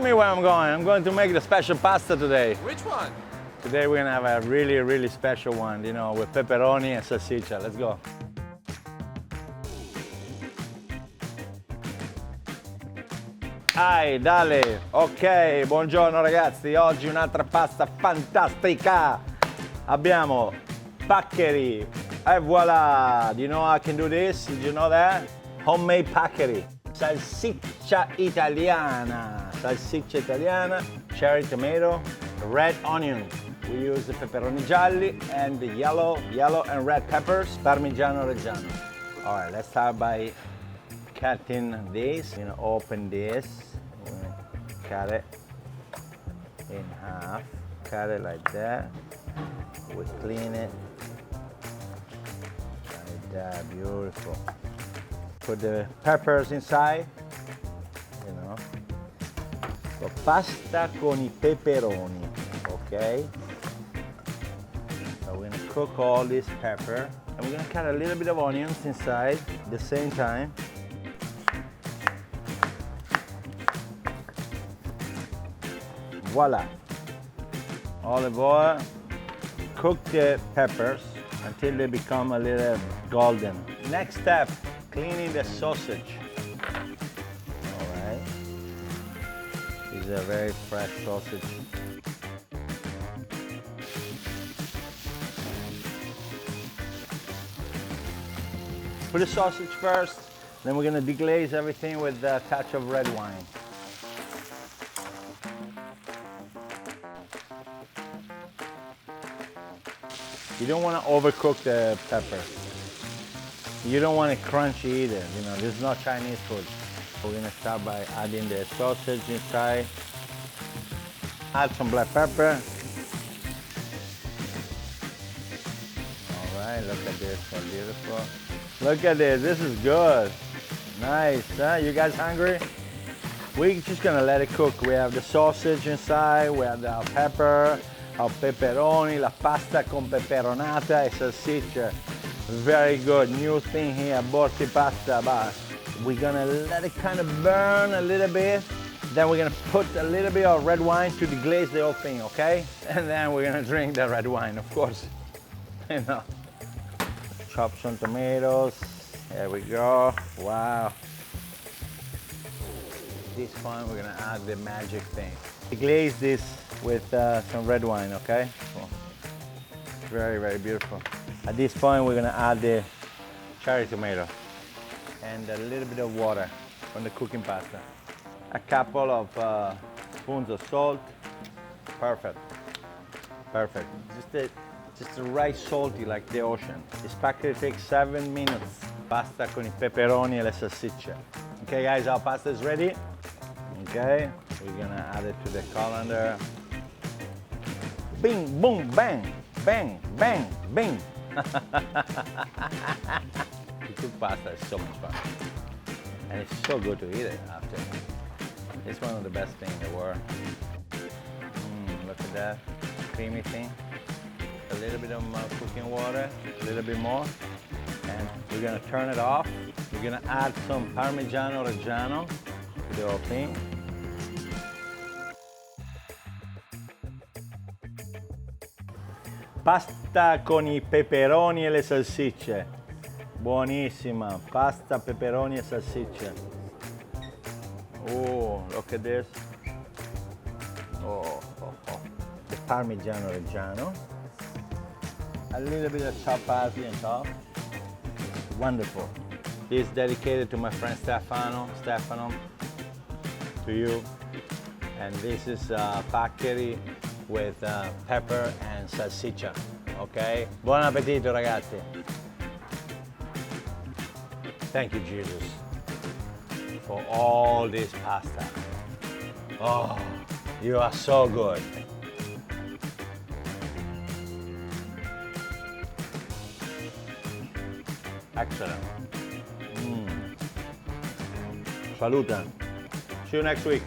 me where I'm going. I'm going to make the special pasta today. Which one? Today we're gonna have a really, really special one, you know, with pepperoni and salsiccia. Let's go. Dale. Ok, buongiorno ragazzi. Oggi un'altra pasta fantastica. Abbiamo Paccheri. E voilà. Do you know how I can do this? Did you know that? Homemade Paccheri. Salsiccia italiana. Salsiccia italiana. Cherry tomato. Red onion. We use the pepperoni gialli and the yellow and red peppers. Parmigiano Reggiano. All right, let's start by cutting this. You know, open this. Cut it in half. Cut it like that. We clean it. Like that, beautiful. Put the peppers inside. You know. So pasta con I peperoni. Okay. So we're gonna cook all this pepper, and we're gonna cut a little bit of onions inside at the same time. Voila! Olive oil. Cook the peppers until they become a little golden. Next step, cleaning the sausage. All right. This is a very fresh sausage. Put the sausage first, then we're gonna deglaze everything with a touch of red wine. You don't want to overcook the pepper. You don't want it crunchy either. You know, this is not Chinese food. We're gonna start by adding the sausage inside. Add some black pepper. All right, look at this, so beautiful. Look at this is good. Nice, huh? You guys hungry? We're just gonna let it cook. We have the sausage inside, we have the pepper, our pepperoni, la pasta con peperonata e salsiccia. Very good, new thing here, Borsi pasta, but we're gonna let it kind of burn a little bit. Then we're gonna put a little bit of red wine to deglaze the whole thing, okay? And then we're gonna drink the red wine, of course. You know. Chop some tomatoes. There we go. Wow. This one we're gonna add the magic thing. Deglaze this with some red wine, okay? Cool. Very, very beautiful. At this point we're gonna add the cherry tomato and a little bit of water from the cooking pasta. A couple of spoons of salt. Perfect. Perfect. Just the right salty like the ocean. This packet takes 7 minutes. Pasta con I peperoni e le salsicce. Okay guys, our pasta is ready. Okay, we're gonna add it to the colander. Bing, boom, bang, bang, bang, bing. To cook pasta is so much fun. And it's so good to eat it after. It's one of the best things in the world. Look at that, creamy thing. A little bit of cooking water, a little bit more. And we're gonna turn it off. We're gonna add some Parmigiano Reggiano to the whole thing. Pasta con I peperoni e le salsicce. Buonissima. Pasta, peperoni e salsicce. Oh, look at this. Oh. The Parmigiano Reggiano. A little bit of chopped parsley on top. Wonderful. This is dedicated to my friend Stefano, to you. And this is Paccheri with pepper and salsiccia, okay? Buon appetito ragazzi. Thank you Jesus for all this pasta. Oh, you are so good. Excellent. Salute. See you next week.